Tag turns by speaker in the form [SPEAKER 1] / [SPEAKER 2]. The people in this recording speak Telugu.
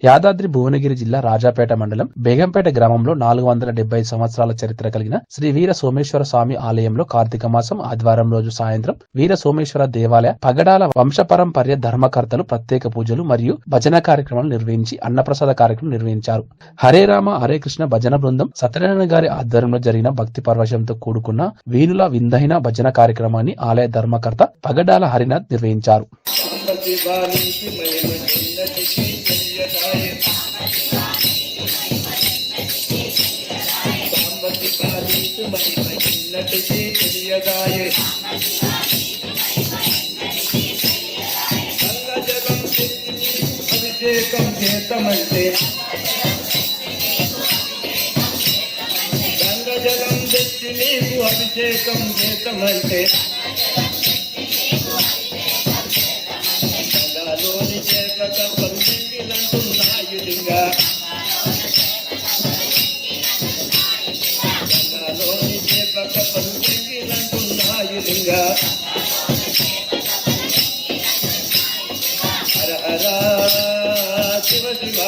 [SPEAKER 1] యాదాద్రి భువనగిరి జిల్లా రాజాపేట మండలం బేగంపేట గ్రామంలో 470 సంవత్సరాల చరిత్ర కలిగిన శ్రీ వీర సోమేశ్వర స్వామి ఆలయంలో కార్తీక మాసం ఆదివారం రోజు సాయంత్రం వీర సోమేశ్వర దేవాలయ పగడాల వంశపరంపర్య ధర్మకర్తలు ప్రత్యేక పూజలు మరియు భజన కార్యక్రమాలు నిర్వహించి అన్నప్రసాద కార్యక్రమం నిర్వహించారు. హరే రామ హరే కృష్ణ భజన బృందం సత్యనారాయణ గారి ఆధ్వర్యంలో జరిగిన భక్తి పరవశంతో కూడుకున్న వీణుల విందైన భజన కార్యక్రమాన్ని ఆలయ ధర్మకర్త పగడాల హరినాథ్ నిర్వహించారు.
[SPEAKER 2] అభిషేకం చేతమంటే గంగజలం తెచ్చి నీకు అభిషేకం చేతమంటే గంగాలోని చేపక పరుగెంగిలంటున్నాయులింగా గంగాలోని చేపక పరుగెంగిలంటున్నాయులింగా హర హర శివ శివ